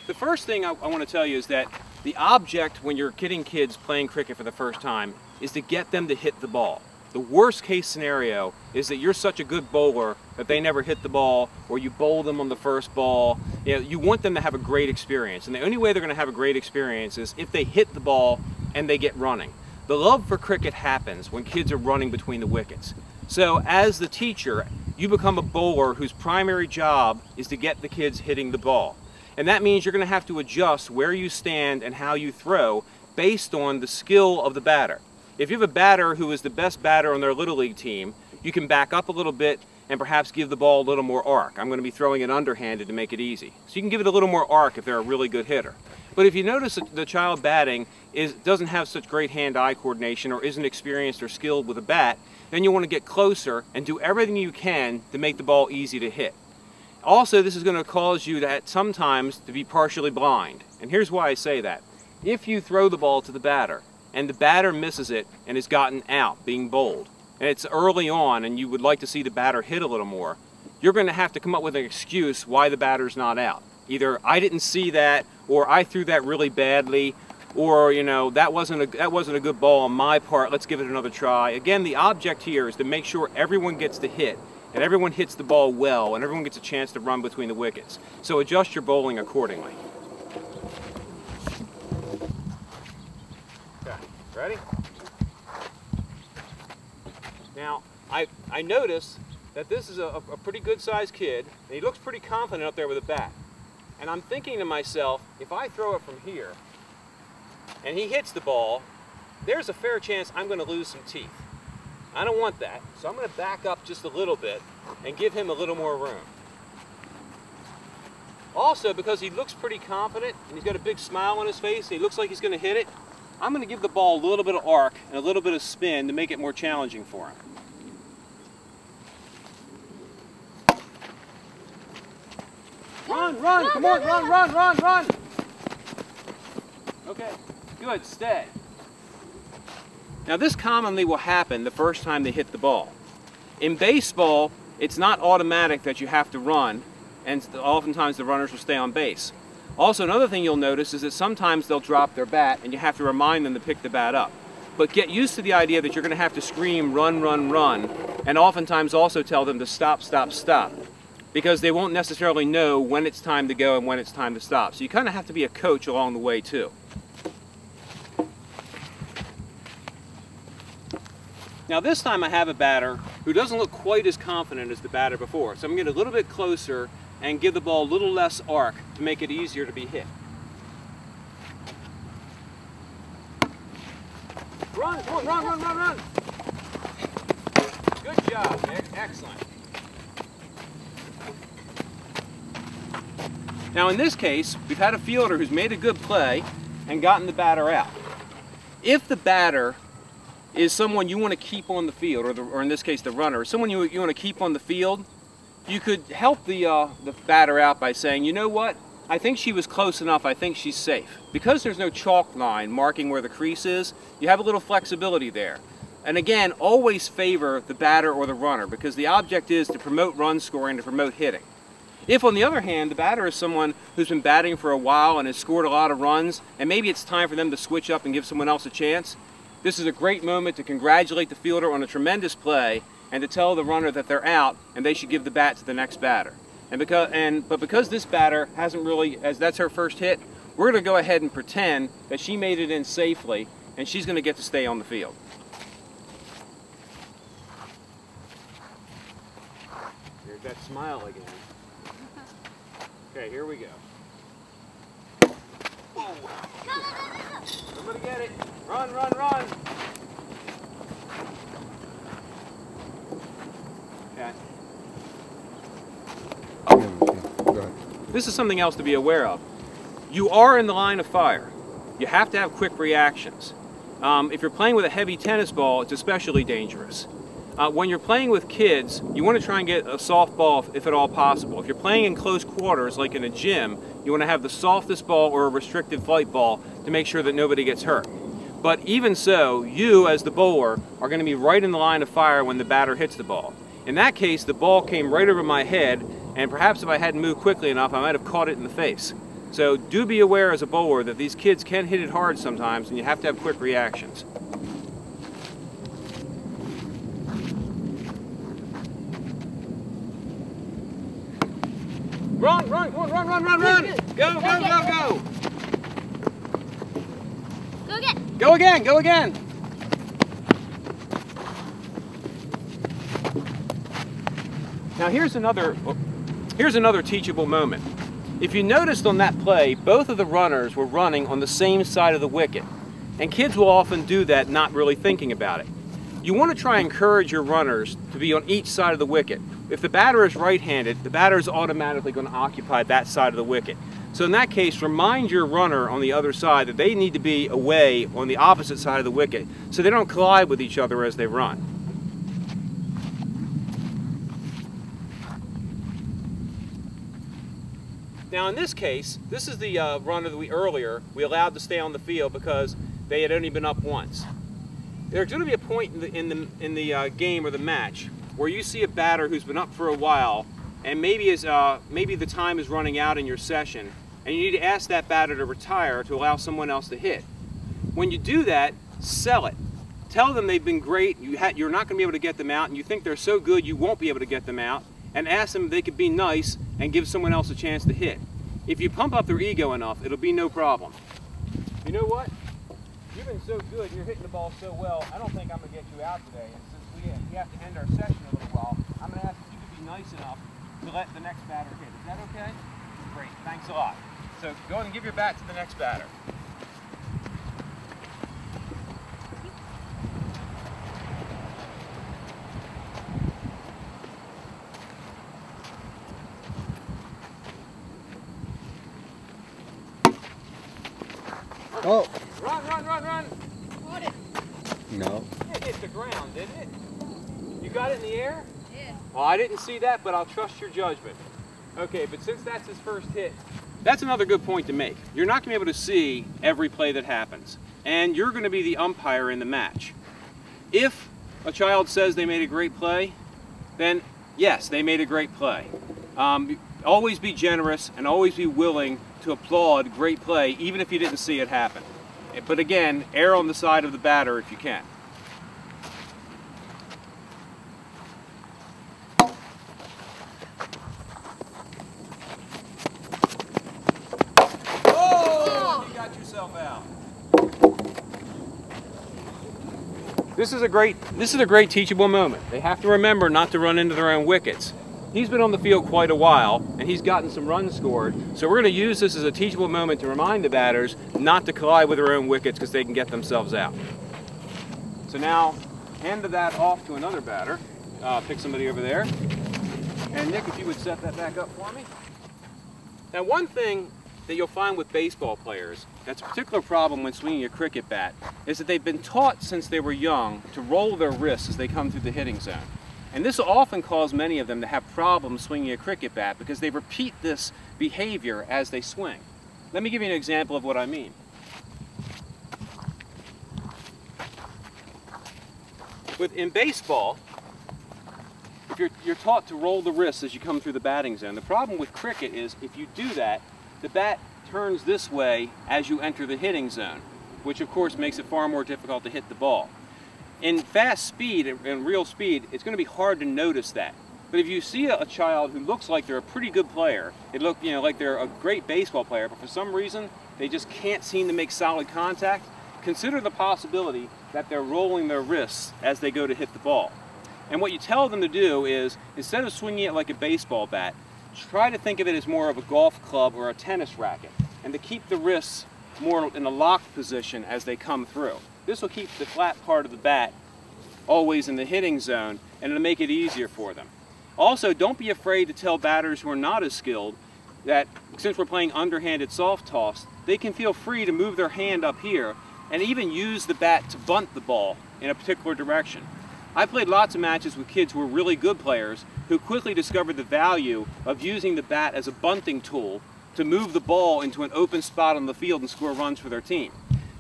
The first thing I want to tell you is that the object when you're getting kids playing cricket for the first time is to get them to hit the ball. The worst case scenario is that you're such a good bowler that they never hit the ball, or you bowl them on the first ball. You know, you want them to have a great experience, and the only way they're going to have a great experience is if they hit the ball and they get running. The love for cricket happens when kids are running between the wickets. So as the teacher, you become a bowler whose primary job is to get the kids hitting the ball. And that means you're going to have to adjust where you stand and how you throw based on the skill of the batter. If you have a batter who is the best batter on their Little League team, you can back up a little bit and perhaps give the ball a little more arc. I'm going to be throwing it underhanded to make it easy. So you can give it a little more arc if they're a really good hitter. But if you notice that the child batting doesn't have such great hand-eye coordination or isn't experienced or skilled with a bat, then you want to get closer and do everything you can to make the ball easy to hit. Also, this is going to cause you to sometimes to be partially blind. And here's why I say that. If you throw the ball to the batter and the batter misses it and is gotten out, being bowled, and it's early on and you would like to see the batter hit a little more, you're going to have to come up with an excuse why the batter's not out. Either I didn't see that, or I threw that really badly, or you know, that wasn't a good ball on my part, let's give it another try. Again, the object here is to make sure everyone gets to hit, and everyone hits the ball well, and everyone gets a chance to run between the wickets. So adjust your bowling accordingly. Okay, ready? Now, I notice that this is a pretty good sized kid, and he looks pretty confident up there with a bat. And I'm thinking to myself, if I throw it from here, and he hits the ball, there's a fair chance I'm going to lose some teeth. I don't want that, so I'm going to back up just a little bit and give him a little more room. Also, because he looks pretty confident and he's got a big smile on his face and he looks like he's going to hit it, I'm going to give the ball a little bit of arc and a little bit of spin to make it more challenging for him. Run, run, come on, run, run, run, run! Okay, good, stay. Now this commonly will happen the first time they hit the ball. In baseball, it's not automatic that you have to run, and oftentimes the runners will stay on base. Also, another thing you'll notice is that sometimes they'll drop their bat and you have to remind them to pick the bat up. But get used to the idea that you're going to have to scream, run, run, run, and oftentimes also tell them to stop, stop, stop, because they won't necessarily know when it's time to go and when it's time to stop. So you kind of have to be a coach along the way too. Now this time I have a batter who doesn't look quite as confident as the batter before. So I'm going to get a little bit closer and give the ball a little less arc to make it easier to be hit. Run, run, run, run, run, run! Good job, Nick. Excellent. Now in this case, we've had a fielder who's made a good play and gotten the batter out. If the batter is someone you want to keep on the field, or in this case the runner, someone you want to keep on the field, you could help the batter out by saying, you know what, I think she was close enough, I think she's safe. Because there's no chalk line marking where the crease is, you have a little flexibility there. And again, always favor the batter or the runner, because the object is to promote run scoring, to promote hitting. If, on the other hand, the batter is someone who's been batting for a while and has scored a lot of runs, and maybe it's time for them to switch up and give someone else a chance, this is a great moment to congratulate the fielder on a tremendous play and to tell the runner that they're out and they should give the bat to the next batter. But because this batter hasn't really, as that's her first hit, we're going to go ahead and pretend that she made it in safely and she's going to get to stay on the field. There's that smile again. Okay, here we go. Whoa. Somebody get it. Run, run, run. Okay. This is something else to be aware of. You are in the line of fire. You have to have quick reactions. If you're playing with a heavy tennis ball, it's especially dangerous. When you're playing with kids, you want to try and get a soft ball if at all possible. If you're playing in close quarters, like in a gym, you want to have the softest ball or a restricted flight ball to make sure that nobody gets hurt. But even so, you as the bowler are going to be right in the line of fire when the batter hits the ball. In that case, the ball came right over my head, and perhaps if I hadn't moved quickly enough, I might have caught it in the face. So do be aware as a bowler that these kids can hit it hard sometimes, and you have to have quick reactions. Run, run, run, run, run, run, run! Go, go, go, go! Go again! Go again, go again! Now here's another teachable moment. If you noticed on that play, both of the runners were running on the same side of the wicket. And kids will often do that not really thinking about it. You want to try and encourage your runners to be on each side of the wicket. If the batter is right-handed, the batter is automatically going to occupy that side of the wicket. So in that case, remind your runner on the other side that they need to be away on the opposite side of the wicket so they don't collide with each other as they run. Now in this case, this is the runner that we allowed to stay on the field because they had only been up once. There's going to be a point in the game or the match where you see a batter who's been up for a while, and maybe the time is running out in your session, and you need to ask that batter to retire to allow someone else to hit. When you do that, sell it. Tell them they've been great, you're not going to be able to get them out, and you think they're so good you won't be able to get them out, and ask them if they could be nice and give someone else a chance to hit. If you pump up their ego enough, it'll be no problem. You know what? You've been so good, you're hitting the ball so well, I don't think I'm going to get you out today. And since we have to end our session a little while, I'm going to ask if you could be nice enough to let the next batter hit. Is that okay? Great, thanks a lot. So go ahead and give your bat to the next batter. Oh. Run, run, run, run! Caught it. No. It hit the ground, didn't it? You got it in the air? Yeah. Well, I didn't see that, but I'll trust your judgment. Okay, but since that's his first hit, that's another good point to make. You're not going to be able to see every play that happens, and you're going to be the umpire in the match. If a child says they made a great play, then yes, they made a great play. Always be generous and always be willing to applaud great play, even if you didn't see it happen. But again, err on the side of the batter if you can. Oh! You got yourself out. This is a great teachable moment. They have to remember not to run into their own wickets. He's been on the field quite a while, and he's gotten some runs scored, so we're going to use this as a teachable moment to remind the batters not to collide with their own wickets because they can get themselves out. So now, hand that off to another batter. Pick somebody over there. And Nick, if you would set that back up for me. Now one thing that you'll find with baseball players, that's a particular problem when swinging a cricket bat, is that they've been taught since they were young to roll their wrists as they come through the hitting zone. And this will often cause many of them to have problems swinging a cricket bat because they repeat this behavior as they swing. Let me give you an example of what I mean. In baseball, if you're taught to roll the wrists as you come through the batting zone, the problem with cricket is if you do that, the bat turns this way as you enter the hitting zone, which of course makes it far more difficult to hit the ball. In fast speed, in real speed, it's going to be hard to notice that. But if you see a child who looks like they're a pretty good player, they look, like they're a great baseball player, but for some reason they just can't seem to make solid contact, consider the possibility that they're rolling their wrists as they go to hit the ball. And what you tell them to do is, instead of swinging it like a baseball bat, try to think of it as more of a golf club or a tennis racket, and to keep the wrists more in a locked position as they come through. This will keep the flat part of the bat always in the hitting zone, and it'll make it easier for them. Also, don't be afraid to tell batters who are not as skilled that since we're playing underhanded soft toss, they can feel free to move their hand up here and even use the bat to bunt the ball in a particular direction. I played lots of matches with kids who were really good players who quickly discovered the value of using the bat as a bunting tool to move the ball into an open spot on the field and score runs for their team.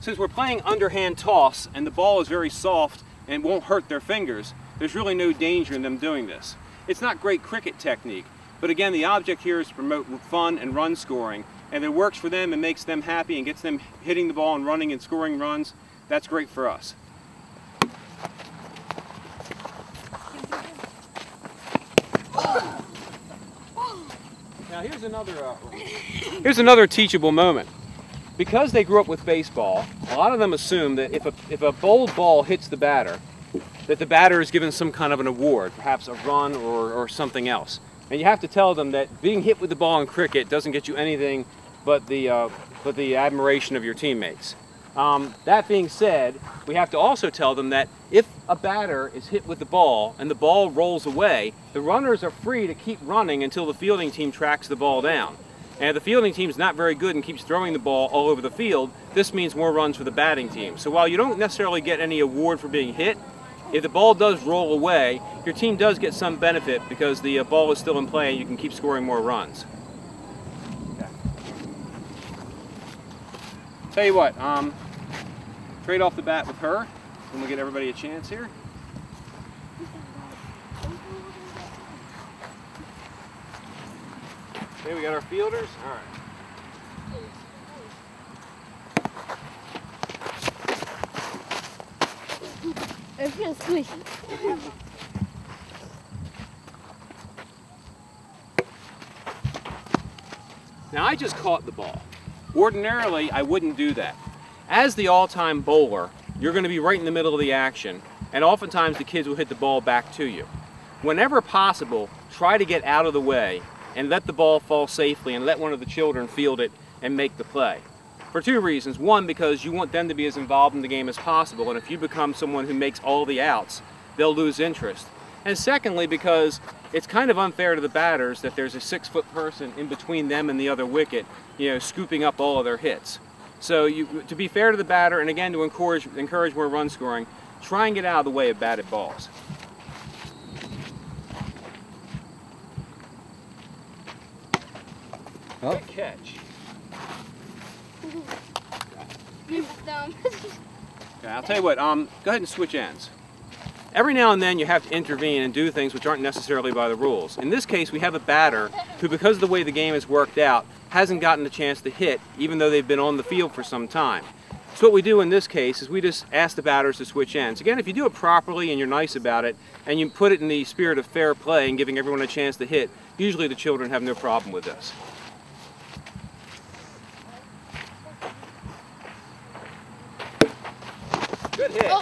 Since we're playing underhand toss and the ball is very soft and won't hurt their fingers, there's really no danger in them doing this. It's not great cricket technique, but again, the object here is to promote fun and run scoring, and if it works for them and makes them happy and gets them hitting the ball and running and scoring runs, that's great for us. Now here's another teachable moment. Because they grew up with baseball, a lot of them assume that if a bowled ball hits the batter, that the batter is given some kind of an award, perhaps a run or something else. And you have to tell them that being hit with the ball in cricket doesn't get you anything but the admiration of your teammates. That being said, we have to also tell them that if a batter is hit with the ball and the ball rolls away, the runners are free to keep running until the fielding team tracks the ball down. And if the fielding team's not very good and keeps throwing the ball all over the field, this means more runs for the batting team. So while you don't necessarily get any award for being hit, if the ball does roll away, your team does get some benefit because the ball is still in play and you can keep scoring more runs. Okay. Tell you what, trade off the bat with her, and we'll get everybody a chance here. Okay, we got our fielders. All right. It feels squishy. Now I just caught the ball. Ordinarily, I wouldn't do that. As the all-time bowler, you're going to be right in the middle of the action, and oftentimes the kids will hit the ball back to you. Whenever possible, try to get out of the way and let the ball fall safely and let one of the children field it and make the play. For two reasons. One, because you want them to be as involved in the game as possible, and if you become someone who makes all the outs, they'll lose interest. And secondly, because it's kind of unfair to the batters that there's a 6-foot person in between them and the other wicket, scooping up all of their hits. So to be fair to the batter, and again to encourage more run scoring, try and get out of the way of batted balls. Oh. Good catch. Okay, I'll tell you what, go ahead and switch ends. Every now and then you have to intervene and do things which aren't necessarily by the rules. In this case, we have a batter who, because of the way the game has worked out, hasn't gotten a chance to hit, even though they've been on the field for some time. So what we do in this case is we just ask the batters to switch ends. Again, if you do it properly and you're nice about it, and you put it in the spirit of fair play and giving everyone a chance to hit, usually the children have no problem with this. Good hit. Oh,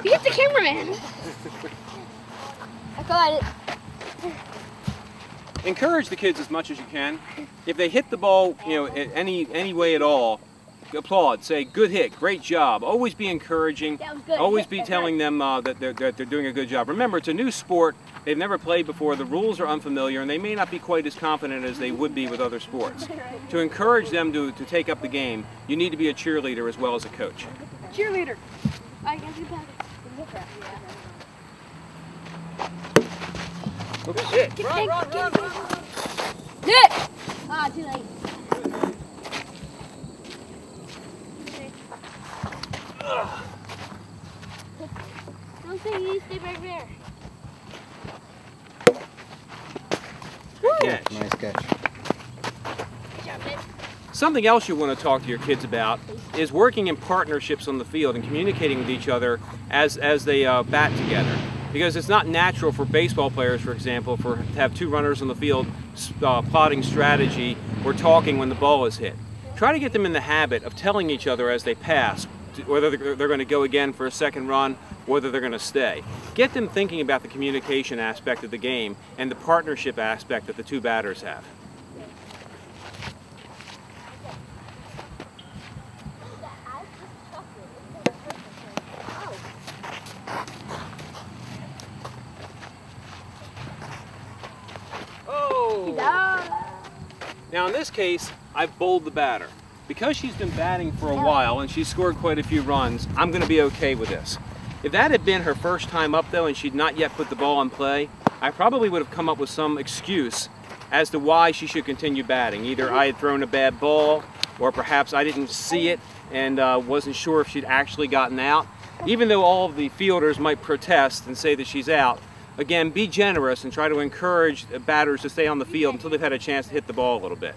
he hit the cameraman. I caught it. Encourage the kids as much as you can. If they hit the ball, any way at all, applaud. Say, good hit, great job. Always be encouraging. That was good. Always be telling them that they're doing a good job. Remember, it's a new sport. They've never played before. The rules are unfamiliar, and they may not be quite as confident as they would be with other sports. To encourage them to take up the game, you need to be a cheerleader as well as a coach. Cheerleader. I can do that. Good hit. Run. Hit! Ah, too late. Don't say you stay back there. Good catch. Nice catch. Good job, kid. Something else you want to talk to your kids about is working in partnerships on the field and communicating with each other as they bat together. Because it's not natural for baseball players, for example, to have two runners on the field plotting strategy or talking when the ball is hit. Try to get them in the habit of telling each other as they pass whether they're going to go again for a second run, whether they're going to stay. Get them thinking about the communication aspect of the game and the partnership aspect that the two batters have. Now in this case, I've bowled the batter. Because she's been batting for a while and she's scored quite a few runs, I'm going to be okay with this. If that had been her first time up though and she'd not yet put the ball in play, I probably would have come up with some excuse as to why she should continue batting. Either I had thrown a bad ball, or perhaps I didn't see it and wasn't sure if she'd actually gotten out. Even though all of the fielders might protest and say that she's out, again, be generous and try to encourage batters to stay on the field until they've had a chance to hit the ball a little bit.